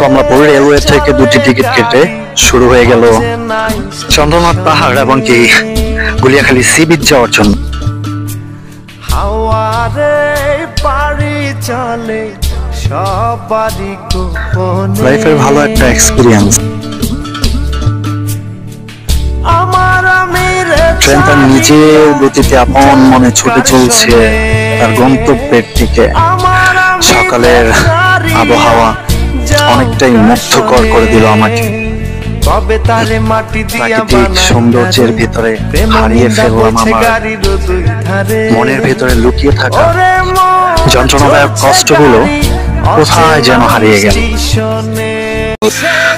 Kamalapur railway থেকে 2টি ticket কেটে শুরু হয়ে গেল চন্দ্রনাথ পাহাড় এবং কি গুলিয়াখালী সি বিচ যাওয়ার জন্য। লাইফের ভালো একটা এক্সপিরিয়েন্স। ট্রেন তার নিজের গতিতে আপন মনে ছুটে চলছে তার গন্তব্যের দিকে। সকালের আবহাওয়া অনেকটাই মুগ্ধকর করে দিল আমাকে। প্রাকৃতিক সৌন্দর্যের ভিতরে হারিয়ে ফেললাম আমার মনের ভিতরে লুকিয়ে থাকা যন্ত্রণাদায়ক কষ্টগুলো কোথায় যেন হারিয়ে গেল।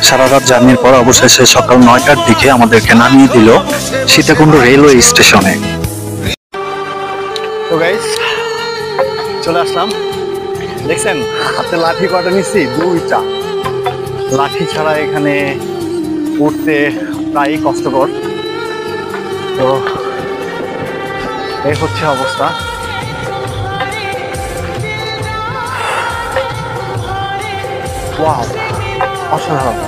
সারা রাত জার্নির পর অবশেষে সকাল 9টার দিকে আমাদেরকে নামিয়ে দিল সীতাকুণ্ড রেলওয়ে স্টেশনে। তো গাইস চলে আসলাম। দেখছেন হাতে লাঠি কটা নিচ্ছি, 2টা। লাঠি ছাড়া এখানে উঠতে প্রায় কষ্টকর। তো এই হচ্ছে অবস্থা। ওয়াও, অসাধারণ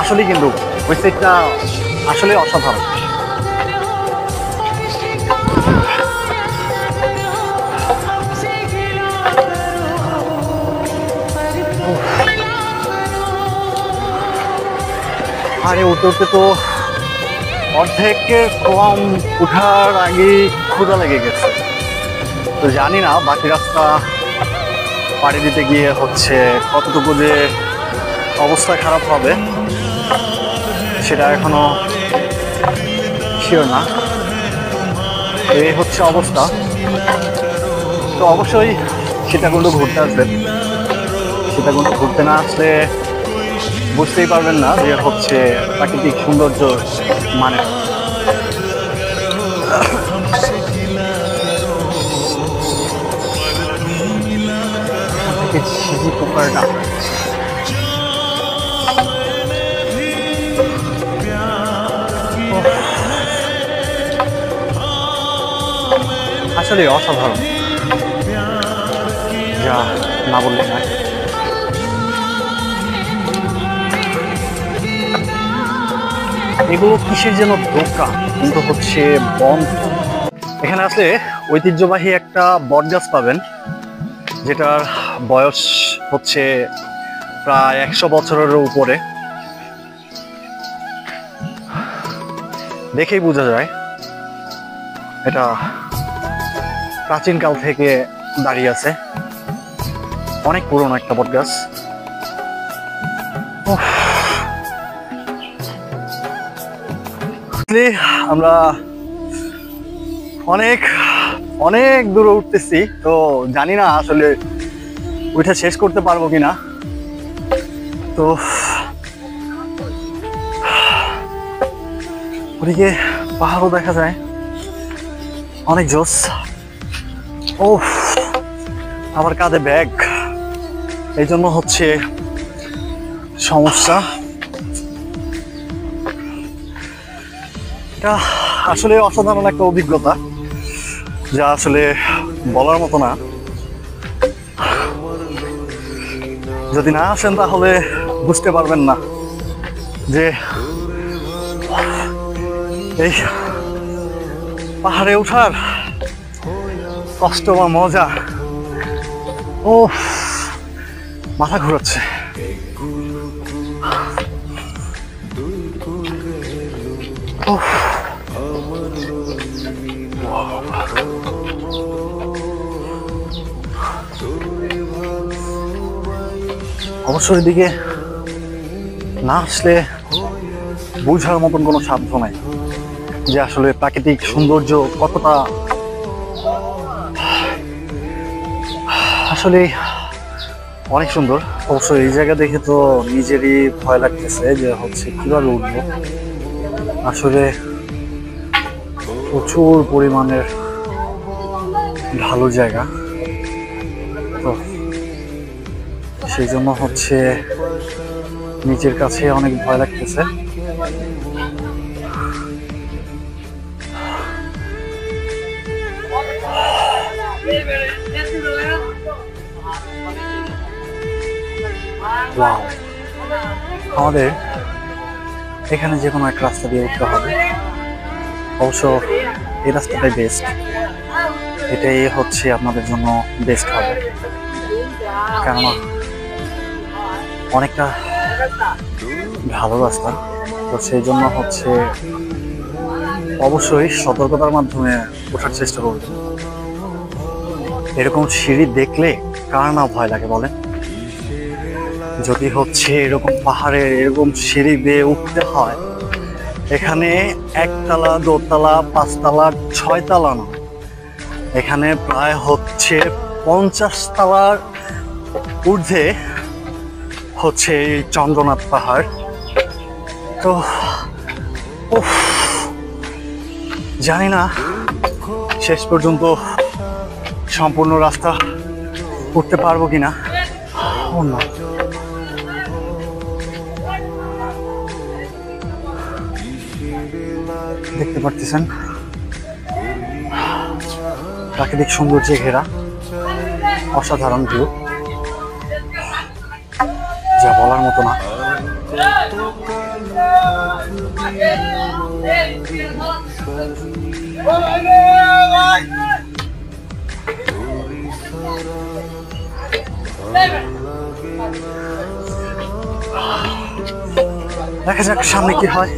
আসলে। কিন্তু ওই সাইডটা আসলে অসাধারণ। আরে উঠতে উঠতে তো অর্ধেকের কম উঠার আগে ক্ষুধা লেগে গেছে। তো জানি না বাকি রাস্তা পাড়ি দিতে গিয়ে হচ্ছে কতটুকু যে অবস্থা খারাপ হবে সেটা এখনো শিওর না। এই হচ্ছে অবস্থা। তো অবশ্যই সীতাকুণ্ড ঘুরতে আসবেন। সীতাকুণ্ড ঘুরতে না আসলে বুঝতেই পারবেন না যে হচ্ছে প্রাকৃতিক সৌন্দর্য মানে। আসলে অসাধারণ, যা না বললে না। এগুলো কিসের যেন দোকান, কিন্তু হচ্ছে বন্ধ। এখানে আসলে ঐতিহ্যবাহী একটা বটগাছ পাবেন, যেটার বয়স হচ্ছে প্রায় 100 বছরের উপরে। দেখেই বোঝা যায় এটা প্রাচীনকাল থেকে দাঁড়িয়ে আছে। অনেক পুরনো একটা বটগাছ। আমরা অনেক অনেক দূরে উঠতেছি, তো জানি না আসলে ওইটা শেষ করতে পারবো কিনা। তো ওদিকে পাহাড়ও দেখা যায়, অনেক জোস। ও আমার কাঁধে ব্যাগ, এই জন্য হচ্ছে সমস্যা। এটা আসলে অসাধারণ একটা অভিজ্ঞতা, যা আসলে বলার মতো না। যদি না আসেন তাহলে বুঝতে পারবেন না যে এই পাহাড়ে ওঠার কষ্ট বা মজা। ও মাথা ঘুরাচ্ছে। অবশ্যই এদিকে না আসলে বোঝার মতন কোনো সাধ্য নাই যে আসলে প্রাকৃতিক সৌন্দর্য কতটা। আসলে অনেক সুন্দর। অবশ্যই এই জায়গা দেখে তো নিজেরই ভয় লাগতেছে যে হচ্ছে কিভাবে উঠবো। আসলে প্রচুর পরিমাণের ঢালু জায়গা, তো সেই জন্য হচ্ছে নিজের কাছে অনেক ভয় লাগতেছে। ওয়াও, আমাদের এখানে যে কোনো এক রাস্তা দিয়ে উঠতে হবে। অবশ্য এই রাস্তাটাই বেস্ট, এটাই হচ্ছে আপনাদের জন্য বেস্ট হবে, কেননা অনেকটা ভালো রাস্তা। তো সেই জন্য হচ্ছে অবশ্যই সতর্কতার মাধ্যমে ওঠার চেষ্টা করবেন। এরকম সিঁড়ি দেখলে কার না ভয় লাগে বলেন? যদি হচ্ছে এরকম পাহাড়ে এরকম সিঁড়ি বেয়ে উঠতে হয়, এখানে 1 তলা 2 তলা 5 তলা 6 তলা না, এখানে প্রায় হচ্ছে 50 তলার ঊর্ধ্বে হচ্ছে এই চন্দ্রনাথ পাহাড়। তো জানি না শেষ পর্যন্ত সম্পূর্ণ রাস্তা উঠতে পারবো কিনা। না, দেখতে পারতেছেন প্রাকৃতিক সৌন্দর্যে ঘেরা অসাধারণ ভিউ, যা বলার মতো না। দেখা যাক সামনে কি হয়।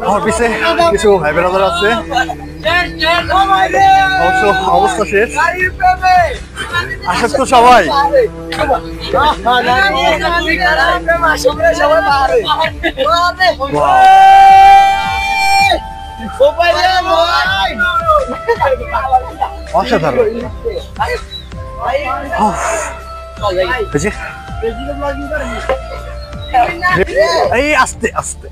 আমার পিছে কিছু ভাই বেড়াদার আছে, অবশ্য অবস্থা শেষ। আসেন তো সবাই। অসাধারণ। এই আস্তে আস্তে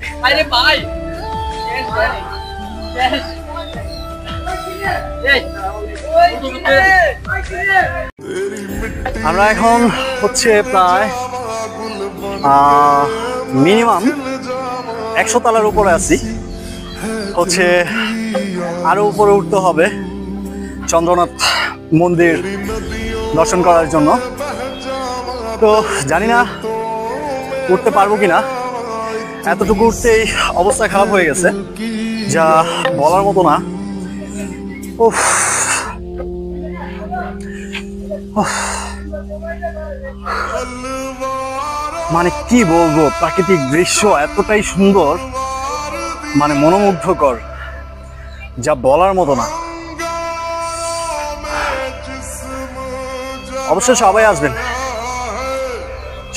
আমরা এখন হচ্ছে প্রায় মিনিমাম 100 তলার উপরে আছি। হচ্ছে আরো উপরে উঠতে হবে চন্দ্রনাথ মন্দির দর্শন করার জন্য। তো জানি না উঠতে পারবো কিনা, এতটুকু উঠতেই অবস্থা খারাপ হয়ে গেছে, যা বলার মতো না। মানে কি বলবো, প্রাকৃতিক দৃশ্য এতটাই সুন্দর, মানে মনোমুগ্ধকর, যা বলার মতো না। অবশ্যই সবাই আসবেন,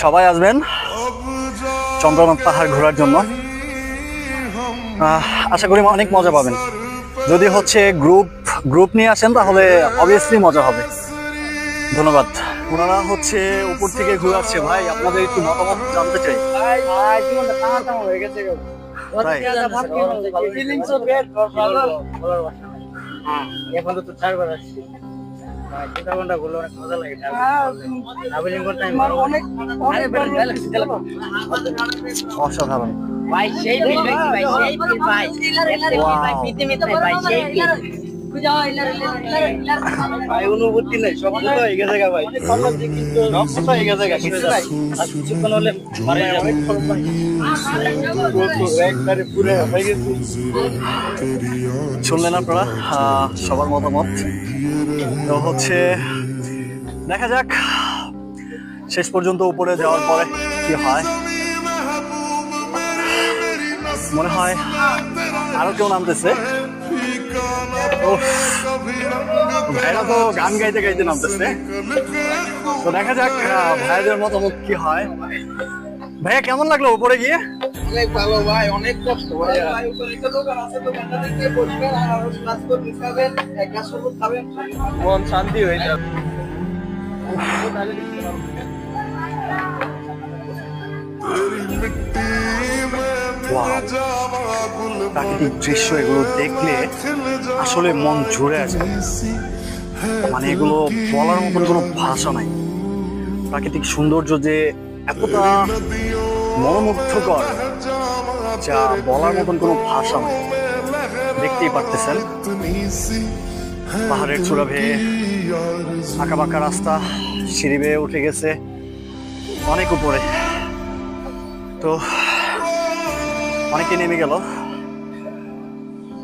সবাই আসবেন চন্দ্রনাথ পাহাড় ঘোরার জন্য। আশা করি অনেক মজা পাবেন। যদি হচ্ছে গ্রুপ নিয়ে আসেন তাহলে অবভিয়াসলি মজা হবে। ধন্যবাদ। ওনারা হচ্ছে উপর থেকে ঘুরে আসছে। ভাই আপনাদের একটু মতামত জানতে চাই। এখন তো 4 বার আসছি, 2 ঘন্টা ঘুরলে অনেক মজা লাগে। ট্রাভেলিং করতে অসাধারণ ভাই, সেই ফিল ভাই, সেই ফিল ভাই, ভাই পৃথিবীতে ভাই সেই ফিল ভাই, অনুভূতি নাই, সব তো হয়ে গেছে ভাই, সব তো হয়ে গেছে ভাই। আর কিছুক্ষণ হলে মানে অনেক ফরক ভাই, একবারে পুরো হয়ে গেছে। শুনলেন আপনারা সবার মতামত। তো হচ্ছে দেখা যাক শেষ পর্যন্ত উপরে যাওয়ার পরে কি হয়। মনে হয় আরো কেউ নামতেছে। ভাইরা তো গান গাইতে গাইতে নামতেছে। তো দেখা যাক ভাইদের মতামত কি হয়। ভাইয়া কেমন লাগলো উপরে গিয়ে? অনেক ভালো ভাই, অনেক কষ্ট ভাই। একটা দোকান আছে, দোকানটা থেকে বসবেন আর ক্লাস করে খাবেন, এক গ্লাস শরবত খাবেন, মন শান্তি হয়ে যাবে। প্রাকৃতিক দৃশ্য এগুলো দেখলে আসলে মন জুড়ে আছে। মানে এগুলো বলার মতন কোনো ভাষা নাই। প্রাকৃতিক সৌন্দর্য যে এতটা মনোমুগ্ধকর, যা বলার মতন কোনো ভাষা নেই। দেখতেই পারতেছেন পাহাড়ের চূড়া বেয়ে আঁকা বাঁকা রাস্তা, সিঁড়ি বেয়ে উঠে গেছে অনেক উপরে। তো অনেকে নেমে গেল,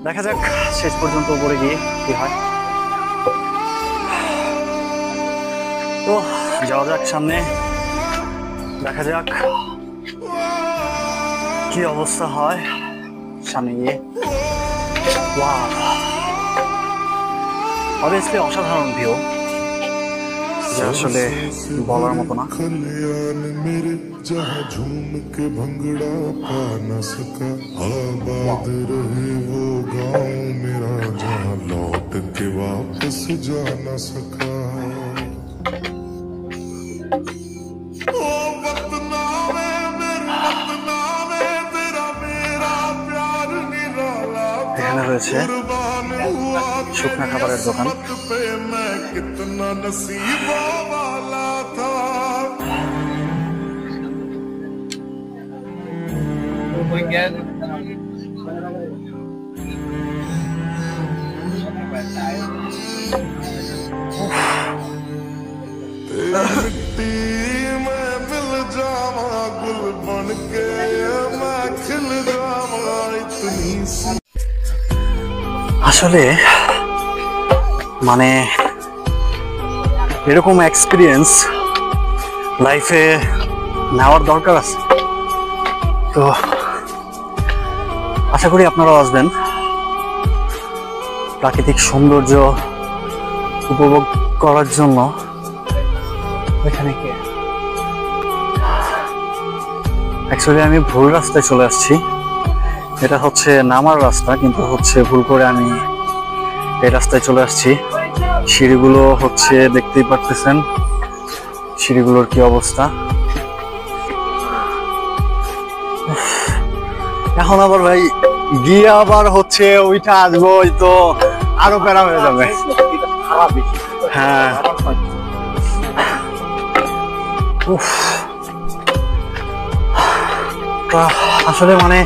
দেখা যাক শেষ পর্যন্ত উপরে গিয়ে কি হয়। তো যাওয়া যাক সামনে, দেখা যাক কি অবস্থা হয় সামনে গিয়ে। অবভিয়াসলি অসাধারণ ভিউ, যা আসলে বলার মতো না। এখানে রয়েছে শুকনা খাবারের দোকান। আসলে মানে এরকম এক্সপিরিয়েন্স লাইফে নেওয়ার দরকার আছে। তো আশা করি আপনারাও আসবেন, প্রাকৃতিক সৌন্দর্য উপভোগ করার জন্য। এখানে কি অ্যাকচুয়ালি আমি ভুল রাস্তায় চলে আসছি। এটা হচ্ছে নামার রাস্তা, কিন্তু হচ্ছে ভুল করে আমি এই রাস্তায় চলে আসছি। সিঁড়িগুলো হচ্ছে দেখতেই পারতেছেন সিঁড়িগুলোর কি অবস্থা। এখন আবার ভাই গিয়ে আবার হচ্ছে ওইটা আসবো, ওই তো আরো প্যারা হয়ে যাবে। হ্যাঁ, আসলে মানে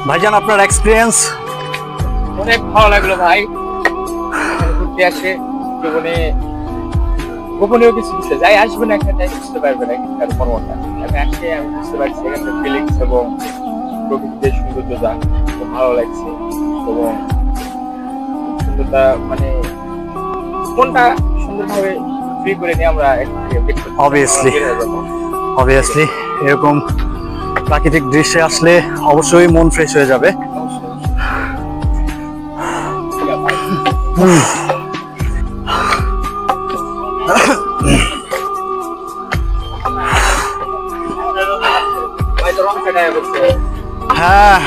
ভাইজান আপনার এক্সপিরিয়েন্স? অনেক ভালো লাগলো ভাই, ঘুরতে আসে জীবনে গোপনীয় কিছু বিষয় যাই আসবেন এখানে বুঝতে পারবেন এখানকার কর্মটা। আমি আসে আমি বুঝতে পারছি এখানকার ফিলিংস এবং প্রকৃতির সৌন্দর্যতা খুব ভালো লাগছে এবং সুন্দরতা মানে মনটা সুন্দরভাবে ফ্রি করে নিয়ে আমরা অবভিয়াসলি এরকম প্রাকৃতিক দৃশ্যে আসলে অবশ্যই মন ফ্রেশ হয়ে যাবে। হ্যাঁ,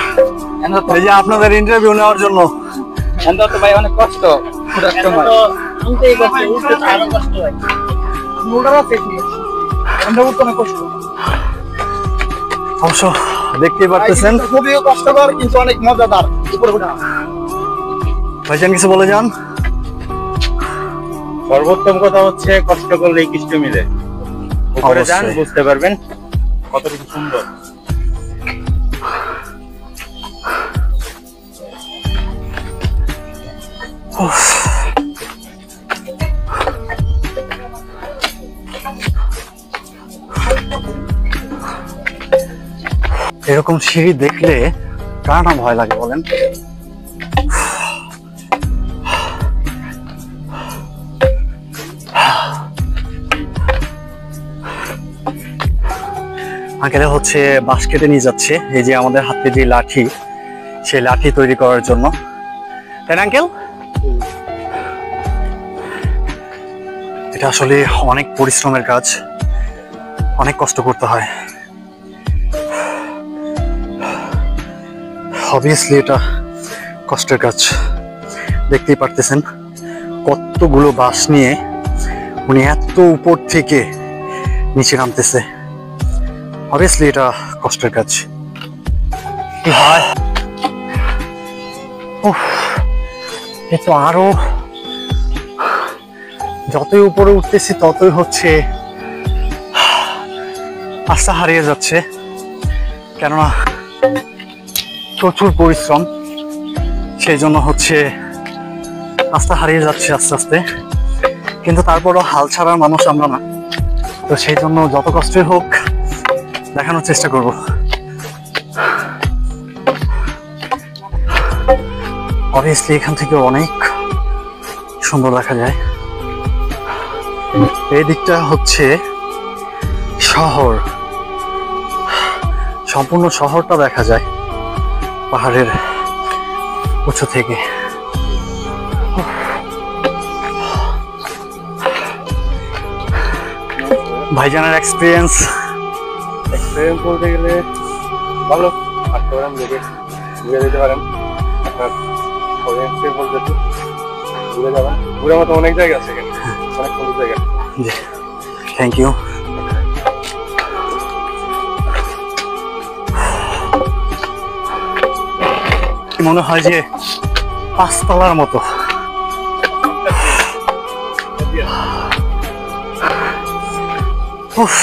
এই যে আপনাদের ইন্টারভিউ নেওয়ার জন্য ভাই অনেক কষ্ট, অবশ্য দেখতেই পারতেছেন খুবই কষ্টকর কিন্তু অনেক মজাদার। ভাইজান কিছু বলে যান। সর্বোত্তম কথা হচ্ছে কষ্ট করলেই কৃষ্ণ মিলে। উপরে যান, বুঝতে পারবেন কতটুকু সুন্দর। এরকম সিঁড়ি দেখলে কার না ভয় লাগে বলেন? আঙ্কেলে হচ্ছে বাঁশ কেটে নিয়ে যাচ্ছে, এই যে আমাদের হাতে যে লাঠি, সেই লাঠি তৈরি করার জন্য, তাই না আঙ্কেল? এটা আসলে অনেক পরিশ্রমের কাজ, অনেক কষ্ট করতে হয়। অবভিয়াসলি এটা কষ্টের কাজ। দেখতেই পারতেছেন কতগুলো বাঁশ নিয়ে উনি এত উপর থেকে নিচে নামতেছে। অবভিয়াসলি এটা কষ্টের কাজ। কি হয় কিন্তু আরো যতই উপরে উঠতেছি ততই হচ্ছে আস্থা হারিয়ে যাচ্ছে, কেননা প্রচুর পরিশ্রম, সেই জন্য হচ্ছে আস্থা হারিয়ে যাচ্ছে আস্তে আস্তে। কিন্তু তারপরও হাল ছাড়ার মানুষ আমরা না, তো সেই জন্য যত কষ্টই হোক দেখানোর চেষ্টা করব। অবভিয়াসলি এখান থেকে অনেক সুন্দর দেখা যায়। এই দিকটা হচ্ছে শহর, সম্পূর্ণ শহরটা দেখা যায় পাহাড়ের উঁচু থেকে। ভাইজানের এক্সপিরিয়েন্স বলতে গেলে ভালো, আসতে পারেন, দেখে ঘুরে দিতে পারেন। আপনার বলতে ঘুরে যাবেন, ঘুরে মতো অনেক জায়গা আছে এখানে, অনেক সুন্দর জায়গা। জি, থ্যাংক ইউ। মনে হয় যে 5 তলার মতো। উফ,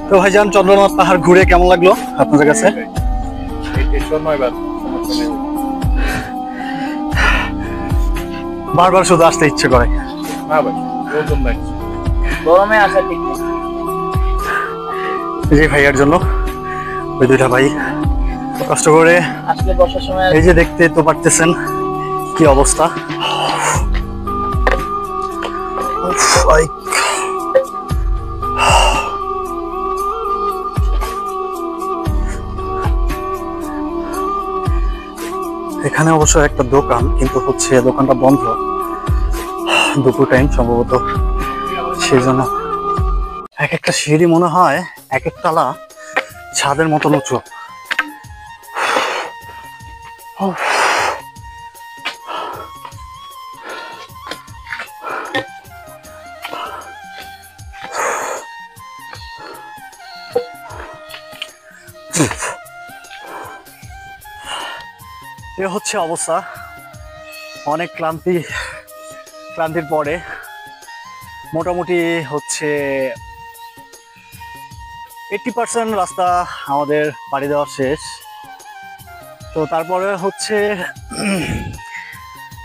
তো ভাইজান, চন্দ্রনাথ পাহাড় ঘুরে কেমন লাগলো আপনাদের কাছে? বারবার শুধু আসতে ইচ্ছে করে। গরমে আসা ঠিক নেই। যে ভাইয়ার জন্য ওই দুইটা ভাই কষ্ট করে আসলে বর্ষার সময় এই যে দেখতে তো পারতেছেন কি অবস্থা। এখানে অবশ্য একটা দোকান, কিন্তু হচ্ছে দোকানটা বন্ধ দুপুর টাইম সম্ভবত, সেই জন্য। এক একটা সিঁড়ি মনে হয় এক এক তলা ছাদের মতন উঁচু। এ হচ্ছে অবস্থা। অনেক ক্লান্তির পরে মোটামুটি হচ্ছে 80% রাস্তা আমাদের পাড়ি দেওয়া শেষ। তো তারপরে হচ্ছে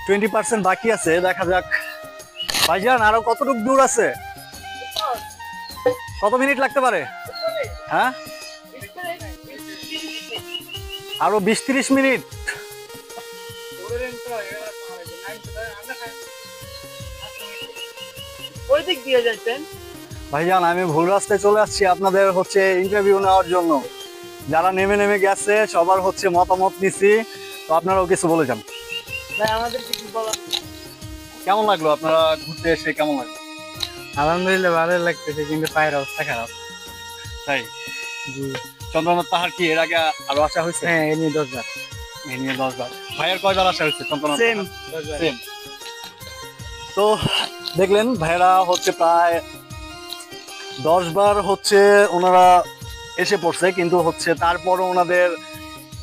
20% বাকি আছে, দেখা যাক। ভাইজান, আরো কতটুকু দূর আছে? কত মিনিট লাগতে পারে? হ্যাঁ, আরো 20-30 মিনিট। ভাইজান, আমি ভুল রাস্তায় চলে আসছি আপনাদের হচ্ছে ইন্টারভিউ নেওয়ার জন্য। যারা নেমে গেছে সবার হচ্ছে মতামত নিছি, তো আপনারাও কিছু বলে যান। কেমন লাগলো আপনারা ঘুরতে এসে? কেমন লাগলো? আলহামদুলিল্লাহ ভালো লাগতেছে, কিন্তু পায়ের অবস্থা খারাপ। তাই? জি। চন্দ্রনাথ পাহাড় কি এর আগে আরো আসা হয়েছে? হ্যাঁ, এ নিয়ে 10 বার। এই নিয়ে 10 বার। ভাইয়ের কয়বার আসা হয়েছে চন্দ্রনাথ? সেম। তো দেখলেন ভাইয়েরা হচ্ছে প্রায় 10 বার হচ্ছে ওনারা এসে পড়ছে, কিন্তু হচ্ছে তারপরও ওনাদের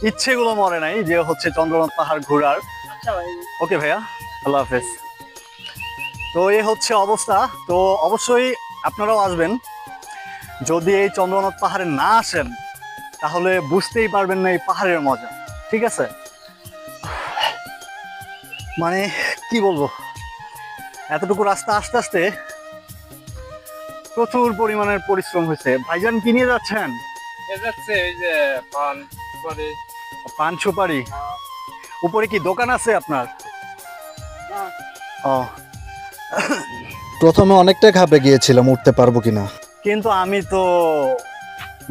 ইচ্ছেগুলো মরে নাই যে হচ্ছে চন্দ্রনাথ পাহাড় ঘোরার। ওকে ভাইয়া, আল্লাহ হাফেজ। তো এই হচ্ছে অবস্থা। তো অবশ্যই আপনারাও আসবেন। যদি এই চন্দ্রনাথ পাহাড়ে না আসেন তাহলে বুঝতেই পারবেন না এই পাহাড়ের মজা। ঠিক আছে, মানে কি বলবো, এতটুকু রাস্তা আস্তে আস্তে প্রচুর পরিমাণের পরিশ্রম হয়েছে। ভাইজান কি নিয়ে যাচ্ছেন? পান সুপারি। উপরে কি দোকান আছে আপনার? ও, প্রথমে অনেকটা ঘাবড়ে গিয়েছিলাম উঠতে পারবো কিনা, কিন্তু আমি তো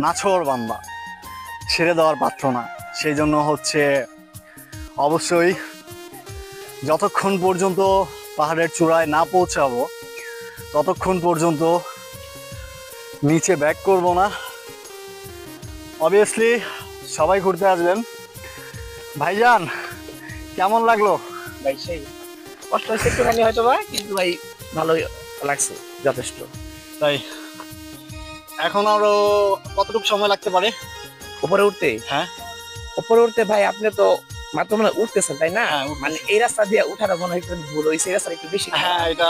নাছোড় বান্দা, ছেড়ে দেওয়ার পাত্র না। সেই জন্য হচ্ছে অবশ্যই যতক্ষণ পর্যন্ত পাহাড়ের চূড়ায় না পৌঁছাবো ততক্ষণ পর্যন্ত নিচে ব্যাক করব না। অবভিয়াসলি সবাই ঘুরতে আসবেন। ভাইজান কেমন লাগলো? ভাই সেই কষ্ট হচ্ছে একটুখানি হয়তো বা, কিন্তু ভাই ভালোই লাগছে যথেষ্ট। তাই এখন আরো কতটুকু সময় লাগতে পারে উপরে উঠতে? হ্যাঁ উপরে উঠতে ভাই আপনি তো মাত্র মানে উঠতেছেন তাই না? হ্যাঁ, উঠতেছি। মানে এই রাস্তা দিয়ে উঠাটা মনে হয় একটু ভুল হয়েছে, এই রাস্তা একটু বেশি হ্যাঁ এটা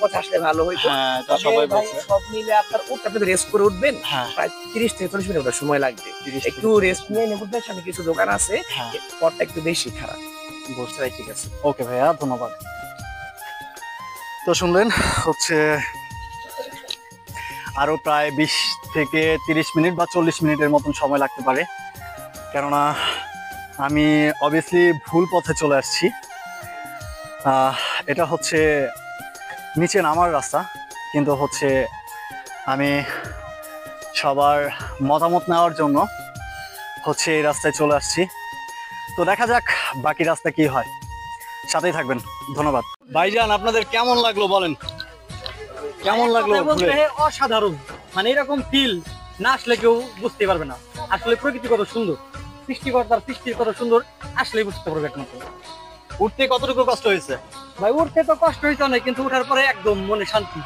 পথে আসলে ভালো হইতো। হ্যাঁ এটা তবে সবাই ভাই বলছে। সব মিলে আপনার উঠতে আপনি রেস্ট করে উঠবেন, হ্যাঁ প্রায় 30 থেকে 40 মিনিট সময় লাগবে। 30 একটু রেস্ট নিয়ে উঠবেন, সামনে কিছু দোকান আছে, হ্যাঁ পথটা একটু বেশি খারাপ। বুঝতে পারি, ঠিক আছে। ওকে ভাইয়া ধন্যবাদ। তো শুনলেন হচ্ছে আরো প্রায় 20 থেকে 30 মিনিট বা 40 মিনিটের মতন সময় লাগতে পারে, কেননা আমি অবভিয়াসলি ভুল পথে চলে আসছি। এটা হচ্ছে নিচে নামার রাস্তা, কিন্তু হচ্ছে আমি সবার মতামত নেওয়ার জন্য হচ্ছে এই রাস্তায় চলে আসছি। তো দেখা যাক বাকি রাস্তা কি হয়, সাথেই থাকবেন। ধন্যবাদ। ভাইজান আপনাদের কেমন লাগলো বলেন, কেমন লাগলো ঘুরে? অসাধারণ, মানে এরকম ফিল না আসলে কেউ বুঝতে পারবে না। আসলে প্রকৃতি কত সুন্দর, সৃষ্টিকর্তার সৃষ্টির কত সুন্দর, আসলে বুঝতে পারবে একমাত্র। উঠতে কতটুকু কষ্ট হয়েছে? ভাই উঠতে তো কষ্ট হয়েছে অনেক, কিন্তু উঠার পরে একদম মনে শান্তি।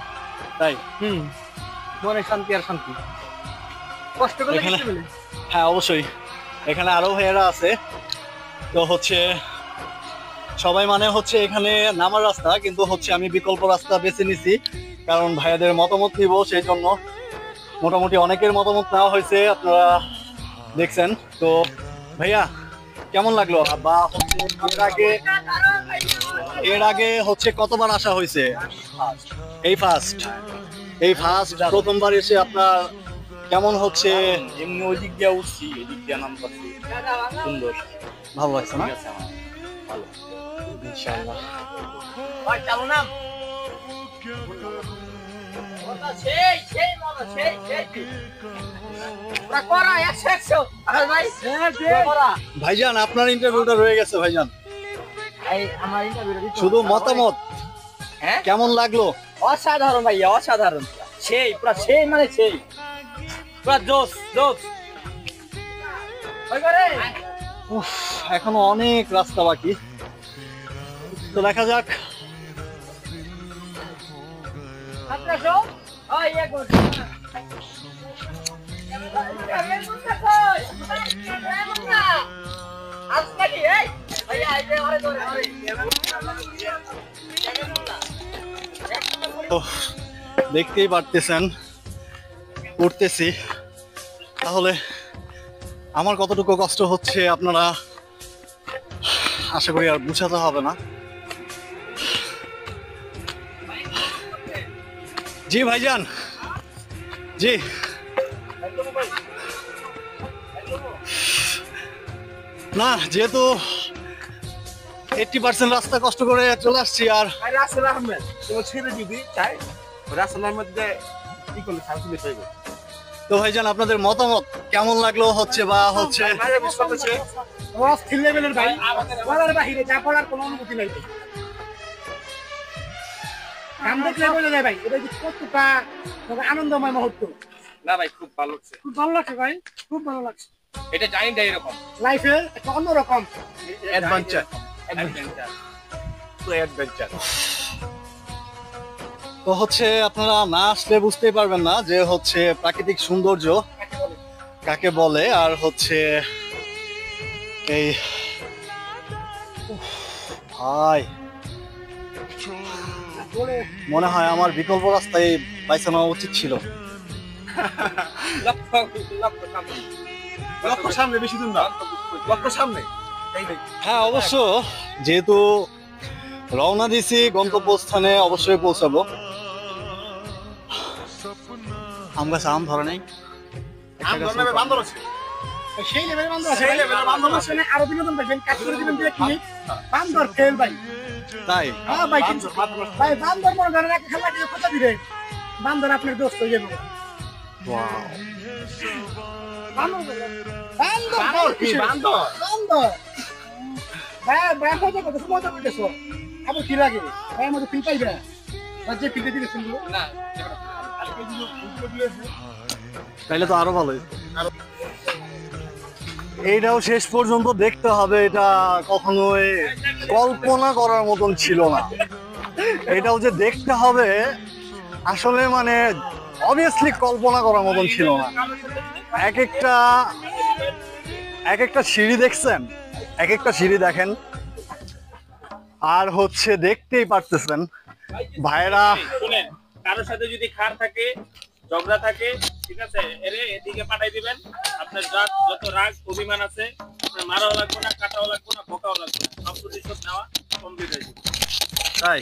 তাই মনে শান্তি আর শান্তি। কষ্ট করলে এখানে- কিছু মিলে। হ্যাঁ অবশ্যই, এখানে আরো ভাইয়েরা আছে। তো হচ্ছে সবাই মানে হচ্ছে এখানে নামার রাস্তা, কিন্তু হচ্ছে আমি বিকল্প রাস্তা বেছে নিছি, কারণ ভাইয়াদের মতামত নিব, সেই জন্য মোটামুটি অনেকের মতামত নেওয়া হয়েছে, আপনারা দেখছেন। তো ভাইয়া কেমন লাগলো? বা হচ্ছে এর আগে হচ্ছে কতবার আসা হয়েছে? এই ফার্স্ট প্রথমবার এসে আপনার কেমন হচ্ছে? এমনি ওই দিক দিয়ে উঠছি, এই দিক দিয়ে নাম পাচ্ছি, সুন্দর ভালো লাগছে না? ভালো। ইনশাআল্লাহ। ভাই চালু নাম। সেই সেই মজা, সেই সেই পুরা করা 100 আর ভাই করা। ভাইজান আপনার ইন্টারভিউটা রয়ে গেছে ভাইজান, এই আমার ইন্টারভিউ দিতে শুধু মতামত হ্যাঁ কেমন লাগলো? অসাধারণ ভাই, অসাধারণ, সেই পুরা সেই মানে সেই পুরা জোস জোস। ওই করে উফ, এখনো অনেক রাস্তা বাকি, তো দেখা যাক। আপনারা ওই এক তো দেখতেই পারতেছেন উঠতেছি, তাহলে আমার কতটুকু কষ্ট হচ্ছে আপনারা আশা করি আর বুঝাতে হবে না। জি ভাইজান, জি না, যেহেতু 80% রাস্তা কষ্ট করে চলে আসছি, আর রাসেল আহমেদ তোমার ছেড়ে যদি চাই রাসেল আহমেদ কি করলে সাহসী হইবে। তো ভাইজান আপনাদের মতামত কেমন লাগলো হচ্ছে বা হচ্ছে? অস্থির লেভেলের ভাই, বলার বাহিরে, যা বলার কোনো অনুমতি নাই। গান দেখলে বোঝা যায় ভাই, এটা যে কতটা আনন্দময় মুহূর্ত। না ভাই খুব ভালো লাগছে, খুব ভালো লাগছে ভাই, খুব ভালো লাগছে। এটা জানি না এরকম লাইফের একটা অন্যরকম অ্যাডভেঞ্চার তো অ্যাডভেঞ্চার। তো হচ্ছে আপনারা না আসলে বুঝতেই পারবেন না যে হচ্ছে প্রাকৃতিক সৌন্দর্য কাকে বলে। আর হচ্ছে এই উফ, ভাই মনে হয় আমার বিকল্প রাস্তায় বাইসা নেওয়া উচিত ছিল। লক্ষ সামনে, বেশি দূর না, লক্ষ সামনে। হ্যাঁ অবশ্য, যেহেতু রওনা দিছি গন্তব্যস্থানে অবশ্যই পৌঁছাবো। আম গাছ আম ধরে নাই, সেই লেভেলের বান্দর আছে, বান্দর আছে না, আরো বিনোদন পাবেন, কাজ করে দিবেন 2 মিনিট, বান্দর ফেল ভাই। তাই হ্যাঁ ভাই, কিন্তু ভাই বান্দর মনে করেন একটা খেলা দিয়ে কথা দিবে, বান্দর আপনার দোস্ত হয়ে যাবে। Wow. বান্দর কি বান্দর? বান্দর ভাই, ভাই কথা কথা মজা করতেছো, আবার কি লাগে ভাই? আমাদের ফিল পাইবে যে ফিলতে দিলে শুনবো না, তাইলে তো আরো ভালো হয়েছে। এইটাও শেষ পর্যন্ত দেখতে হবে, এটা কখনোই কল্পনা করার মতন ছিল না। এটাও যে দেখতে হবে আসলে মানে অবভিয়াসলি কল্পনা করার মতন ছিল না। এক একটা সিঁড়ি দেখছেন, এক একটা সিঁড়ি দেখেন, আর হচ্ছে দেখতেই পারতেছেন ভাইরা। শুনেন, কারোর সাথে যদি খার থাকে, ঝগড়া থাকে, ঠিক আছে, এরে এদিকে পাঠাই দিবেন। আপনার যত রাগ অভিমান আছে, আপনার মারাও লাগবে না, কাটাও লাগবে না, ভোকাও লাগবে না, সব প্রতিশোধ নেওয়া কমপ্লিট হয়ে যাবে। তাই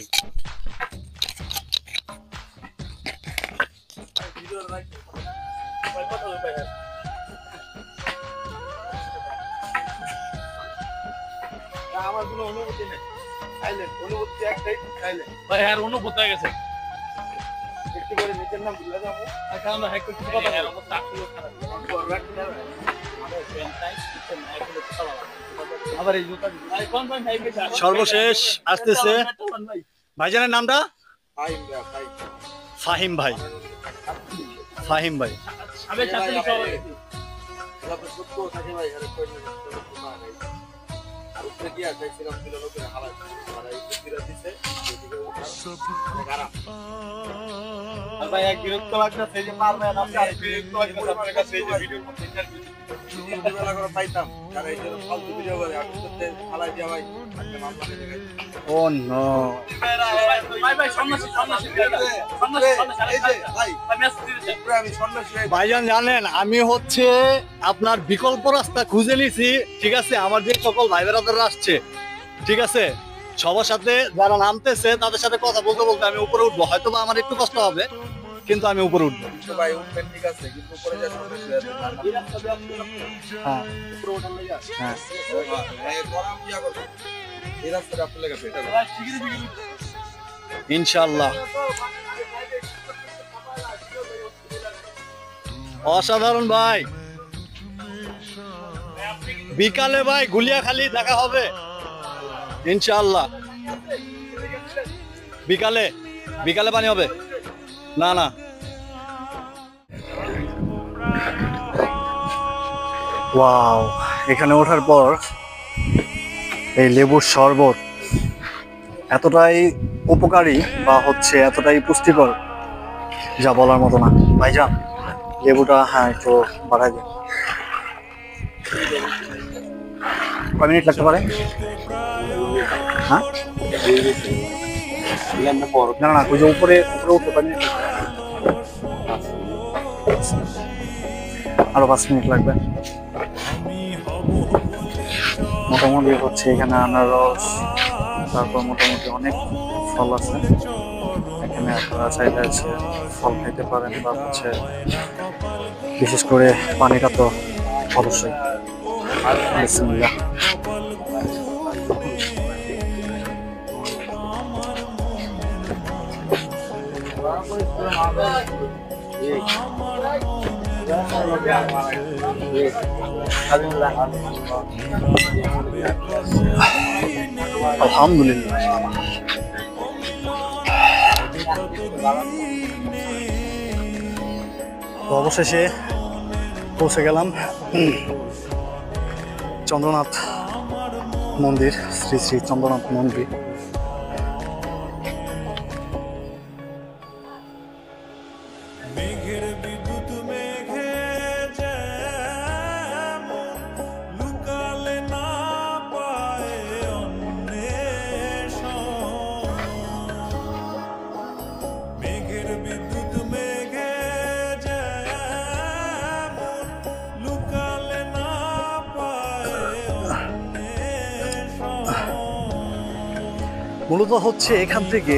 আমার কোনো অনুভূতি নেই, সাইলেন্ট অনুভূতি একটাই, সাইলেন্ট ভাই। আর অনুভূতি হয়ে গেছে একটু করে নিচের নাম ভুলে যাবো, আর কারণ হ্যাঁ কিছু কথা এর অবস্থা আসলে খারাপ। আবার এই জুতা ভাই কোন ভাই পেছে সর্বশেষ আসতেছে ভাইজানের নামটা ফাহিম ভাই। ফাহিম ভাই। আমি সাথে লিখা হবে ভাই। এক বিরক্ত লাগছে যে পারবে না, আপনি বিরক্ত লাগছে আপনার কাছে এই যে ভিডিওর মধ্যে ইন্টারভিউ বেলা করে পাইতাম, কারণ এই যে ফালতু ভিডিও করে আপনি করতে ফালাই দিয়া ভাই একটা মামলা হয়ে গেছে। ও নো ভাই ভাই সন্ন্যাসী এই যে ভাই আমি মেসেজ দিয়েছি পুরো আমি সন্ন্যাসী। ভাইজান জানেন আমি হচ্ছে আপনার বিকল্প রাস্তা খুঁজে নিছি, ঠিক আছে। আমার যে সকল ভাই বেড়াদাররা আসছে, ঠিক আছে, সবার সাথে যারা নামতেছে তাদের সাথে কথা বলতে বলতে আমি উপরে উঠবো। হয়তো বা আমার একটু কষ্ট হবে, কিন্তু আমি উপরে উঠবো। ভাই উঠবেন, ঠিক আছে, কিন্তু উপরে যা সন্ন্যাসী আছে হ্যাঁ উপরে ওঠার লাগা হ্যাঁ এই গরম ইয়া করব, এই রাস্তাটা আপনার লাগা বেটার ইনশাআল্লাহ। অসাধারণ ভাই। বিকালে ভাই গুলিয়াখালী দেখা হবে ইনশাআল্লাহ। বিকালে বিকালে পানি হবে না না। ওয়াও, এখানে ওঠার পর এই লেবুর শরবত এতটাই উপকারী বা হচ্ছে এতটাই পুষ্টিকর যা বলার মতো না। ভাইজান লেবুটা হ্যাঁ একটু বাড়াই দিন। কয় মিনিট লাগতে পারে? হ্যাঁ না না, ওই যে উপরে উপরে উঠতে পারি, আরো 5 মিনিট লাগবে মোটামুটি। হচ্ছে এখানে আনারস, তারপর মোটামুটি অনেক ফল আছে এখানে। আপনারা চাইলে আছে ফল খাইতে পারেন, বা হচ্ছে বিশেষ করে পানিটা তো অবশ্যই। বিসমিল্লাহ। আলহামদুলিল্লাহ। তো অবশেষে পৌঁছে গেলাম চন্দ্রনাথ মন্দির, শ্রী শ্রী চন্দ্রনাথ মন্দির। মূলত হচ্ছে এখান থেকে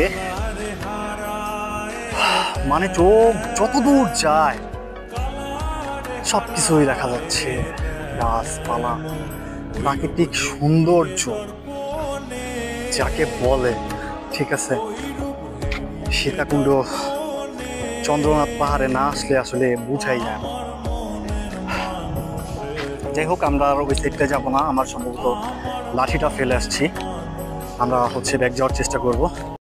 মানে চোখ যতদূর যায় সবকিছুই দেখা যাচ্ছে, গাছপালা, প্রাকৃতিক সৌন্দর্য যাকে বলে, ঠিক আছে। সীতাকুণ্ড চন্দ্রনাথ পাহাড়ে না আসলে আসলে বুঝাই যায় না। যাই হোক, আমরা আর ওই সাইডটা যাবো না, আমার সম্ভবত লাঠিটা ফেলে আসছি। আমরা হচ্ছে ব্যাক যাওয়ার চেষ্টা করব।